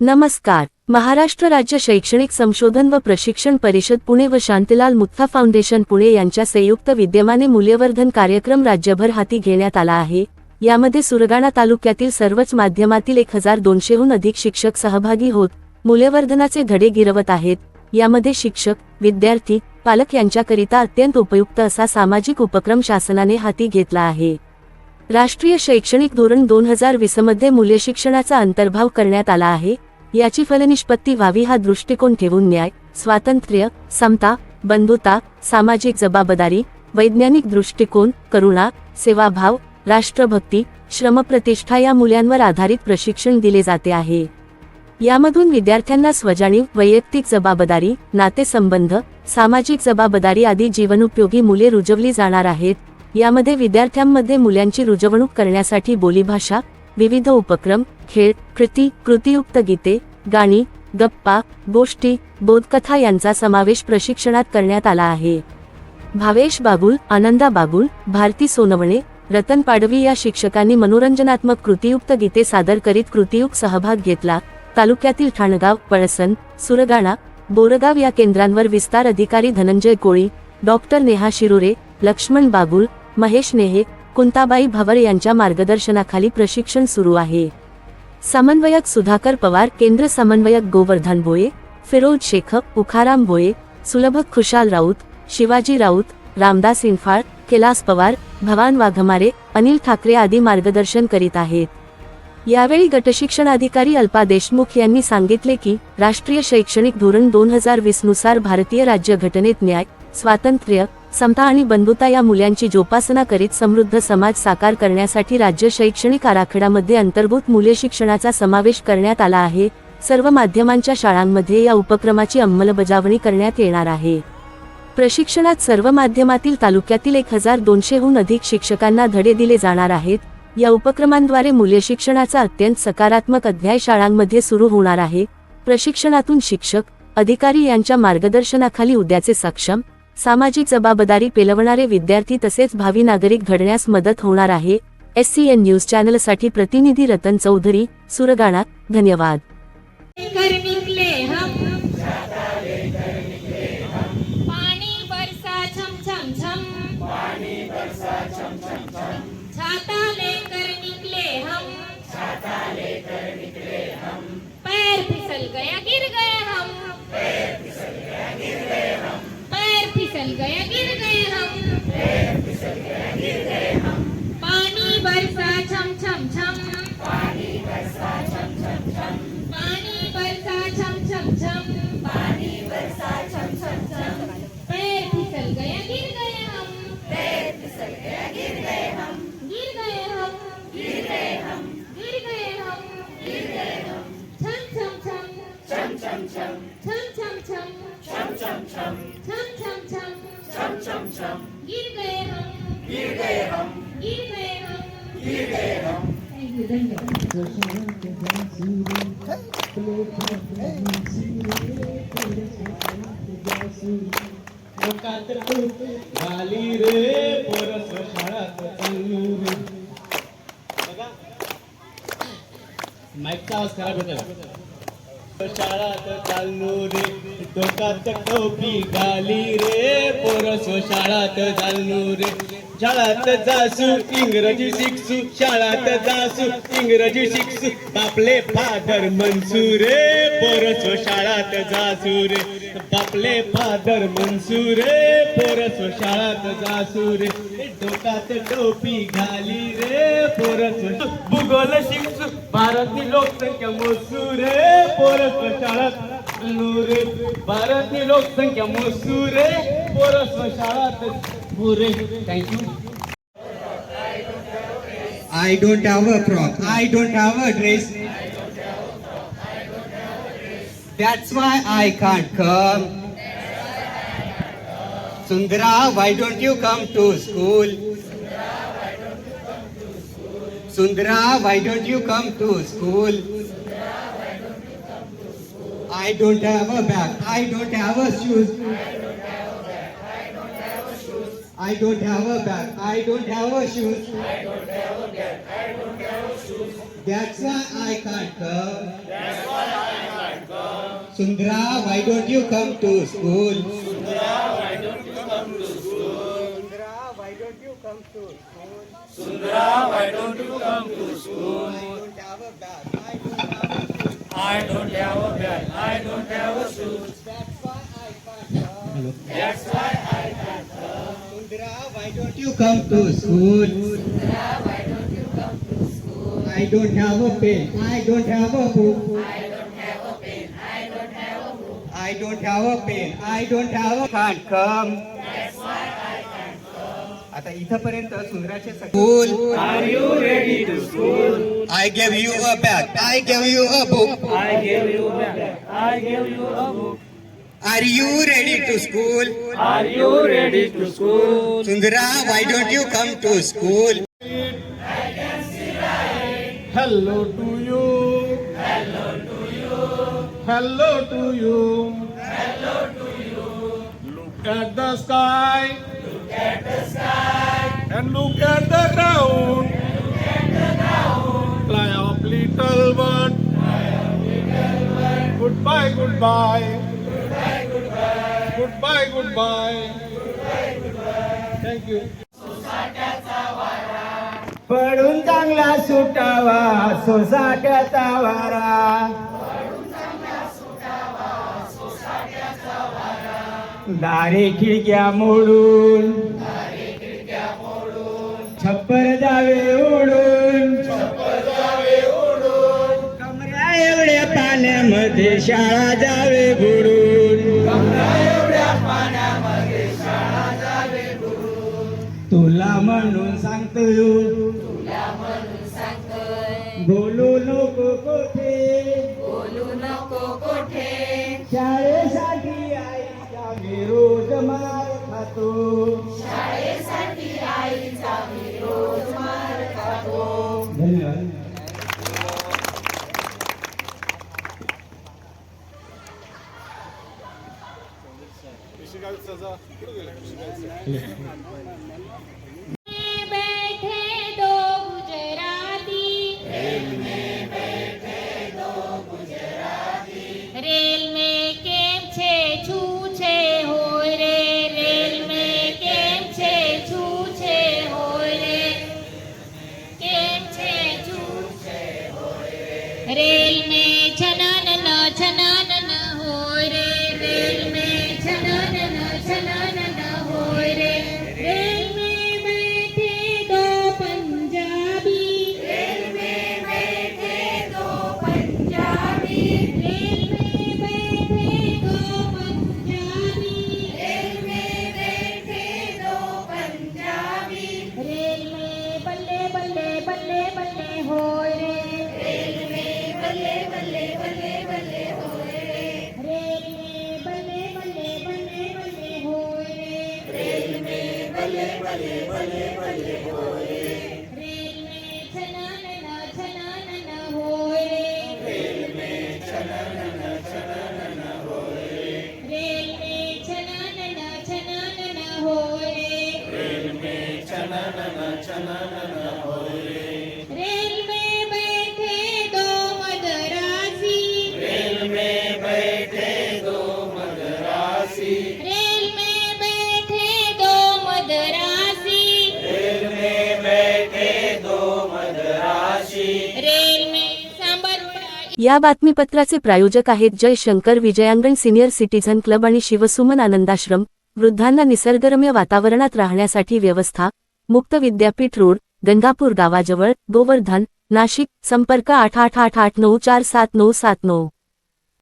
नमस्कार. महाराष्ट्र राज्य शैक्षणिक संशोधन व प्रशिक्षण परिषद पुणे व शांतीलाल मुत्था फाउंडेशन पुणे यांच्या संयुक्त विद्यमाने मूल्यवर्धन कार्यक्रम राज्यभर हाती घेण्यात आला आहे. यामध्ये सुरगाणा तालुक्यातील सर्वच माध्यमातील 1200हून अधिक शिक्षक सहभागी होत मूल्यवर्धनाचे धडे गिरवत आहेत. यामध्ये शिक्षक, विद्यार्थी, पालक यांच्याकरिता अत्यंत उपयुक्त असा सामाजिक उपक्रम शासनाने हाती घेतला आहे. राष्ट्रीय शैक्षणिक धोरण 2020 मध्ये मूल्यशिक्षणाचा अंतर्भाव करण्यात आला आहे. याची फलनिष्पत्ती व्हावी हा दृष्टिकोन ठेवून न्याय, स्वातंत्र्य, समता, बंधुता, सामाजिक जबाबदारी, वैज्ञानिक दृष्टिकोन, करुणा, सेवाभाव, राष्ट्रभक्ती, श्रमप्रतिष्ठा या मूल्यांवर आधारित प्रशिक्षण दिले जाते आहे. यामधून विद्यार्थ्यांना स्वजाणीव, वैयक्तिक जबाबदारी, नातेसंबंध, सामाजिक जबाबदारी आदी जीवनोपयोगी मूल्ये रुजवली जाणार आहेत. यामध्ये विद्यार्थ्यांमध्ये मूल्यांची रुजवणूक करण्यासाठी बोलीभाषा, विविध उपक्रम, खेळ, कृतीयुक्त गीते, गाणी, गप्पा, गोष्टी, बोधकथा यांचा समावेश प्रशिक्षणात करण्यात आला आहे. भावेश बागुल, आनंदा बागुल, भारती सोनवणे, रतन पाडवी या शिक्षकांनी मनोरंजनात्मक कृतीयुक्त गीते सादर करीत कृतीयुक्त सहभाग घेतला. तालुक्यातील ठाणगाव, पळसण, सुरगाणा, बोरगाव या केंद्रांवर विस्तार अधिकारी धनंजय कोळी, डॉक्टर नेहा शिरोरे, लक्ष्मण बागुल, महेश नेहे, कुंताबाई भवर यांच्या मार्गदर्शनाखाली प्रशिक्षण सुरू आहे. समन्वयक सुधाकर पवार, केंद्र समन्वयक गोवर्धन भोये, फिरोज शेख, उखाराम भोये, सुलभक खुशाल राऊत, शिवाजी राऊत, रामदास इन्फाळ, कैलास पवार, भवान वाघमारे, अनिल ठाकरे आदी मार्गदर्शन करीत आहेत. यावेळी गटशिक्षणाधिकारी अल्पा देशमुख यांनी सांगितले की राष्ट्रीय शैक्षणिक धोरण 2020 नुसार भारतीय राज्यघटनेत न्याय, स्वातंत्र्य, समता आणि बंधुता या मूल्यांची जोपासना करीत समृद्ध समाज साकार करण्यासाठी राज्य शैक्षणिक आराखड्यामध्ये अंतर्भूत मूल्य शिक्षणाचा समावेश करण्यात आला आहे. सर्व माध्यमांच्या शाळांमध्ये या उपक्रमाची अंमलबजावणी करण्यात येणार आहे. प्रशिक्षणात सर्व माध्यमातील तालुक्यातील 1200हून अधिक शिक्षकांना धडे दिले जाणार आहेत. या उपक्रमांद्वारे मूल्य शिक्षणाचा अत्यंत सकारात्मक अध्याय शाळांमध्ये सुरू होणार आहे. प्रशिक्षणातून शिक्षक, अधिकारी यांच्या मार्गदर्शनाखाली उद्याचे सक्षम, सामाजिक जबाबदारी पेलवणारे विद्यार्थी तसेच भावी नागरिक घडण्यास मदत होणार आहे. SCN न्यूज चॅनलसाठी प्रतिनिधी रतन चौधरी, सुरगाणा. धन्यवाद. पैर फिसल गया गिर गए हम, पैर फिसल गया गिर गए हम, पैर फिसल गया गिर गए हम, पैर फिसल गया गिर गए हम. पानी बरसा छम छम छम, पानी बरसा छम छम छम, पानी बरसा छम छम छम, पानी बरसा छम छम छम. पैर फिसल गया गिर गए हम, पैर फिसल गया गिर गए हम, गिर गए हम, गिर गए हम, गिर गए हम, गिर गए हम. छम छम छम, छम छम छम, छम छम छम, छम छम छम, छम छम छम, छम छम छम. गिर गए हम, गिर गए हम, गिर गए हम, गिर गए हम. झाली रे पोरस शाळात चालू रे. माईकचा आवाज खराब होता. शाळात चालू रे, डोक्यात टोपी घाली रे पोरस शाळात चालू रे. शाळात जासू इंग्रजी शिकसू, शाळात जासू इंग्रजी शिकसू, बापले फादर मनसू रे पोरस शाळात जासू रे. बापले फादर मनसू रे पोरस शाळात जासू रे. डोक्यात टोपी घाली रे पोरस भूगोल शिकसू, भारतीय लोकसंख्या मोजू रे पोरस शाळात चालू रे. भारतीय लोकसंख्या मोजू रे पोरस शाळात पुरे. Thank you. I don't have a frock. I don't have a dress. That's why I can't come. Sundara, why don't you come to school? Sundara, why don't you come to school? I don't have a bag. I don't have a shoes. I don't have a bag. I don't have a shoes. I don't have a bag. I don't have a shoes. That's why I can't come. That's why I Sundra, why don't you come to school? I don't have a bag, I don't have a shoes. That's why I can't come. Sundra, why don't you come to school? I don't have a pen, I don't have a book. I don't have a pen, I don't have a can't come. आता इथपर्यंत सुंदराचे school. Are you ready to school? I gave you a bag, I gave you a book. I gave you a bag, I gave you a book. Are you ready to school? Are you ready to school? Sundra, why don't you come to school? Hello to you. Hello to you. Hello to you. Hello to you. Look at the sky. Look at the sky. And look at the ground. And look at the ground. Fly up, little bird. Fly up, little bird. Goodbye, goodbye. Goodbye, goodbye. Goodbye, goodbye. Goodbye, goodbye. Thank you. पडून चांगला सुटावा सोसाट्याचा वारा. दारे खिडक्या मोडून छप्पर जावे उडून. कमरा एवढ्या पाण्यामध्ये शाळा जावे बुडून. तुला म्हणून सांगतो बोलू नको कोठे शाळेसाठी आईचा मी रोज मार खातो. धन्यवाद. बैठे दो गुजराती रेल में केम छे छूछे होय रे. रेल में केम छे छूछे होय रे. केम छे छूछे होय रे. रेल में छनन न होय रे. रेल में छनन न होय रे. रेल में बैठे दो पंजाबी. रेल में बैठे दो पंजाबी. रेल में बैठे दो पंजाबी. रेल में बैठे दो पंजाबी. रेल में बल्ले बल्ले बल्ले बल्ले होय रे. रेल में बल्ले बल्ले बल्ले बल्ले होय रे. रेल में बल्ले बल्ले बल्ले बल्ले होय रे. रेल में बल्ले बल्ले बल्ले बल्ले होय रे. रेल में छनन न होय रे. रेल में छनन न होय रे. रेल में छनन न होय रे. रेल में छनन न होय रे. रेल में बैठे दो मदरासी. रेल में बैठे दो मदरासी. रेल में बैठे दो मदरासी. रेल में बैठे दो मदरासी. रेल में सांबर या बातमीपत्राचे प्रायोजक आहेत Jay Shankar Vijayangan senior citizen club आणि शिवसुमन आनंदाश्रम. वृद्धांना निसर्गरम्य वातावरणात राहण्यासाठी व्यवस्था. मुक्त विद्यापीठ रोड, गंगापूर गावाजवळ, गोवर्धन, नाशिक. संपर्क 8888947979.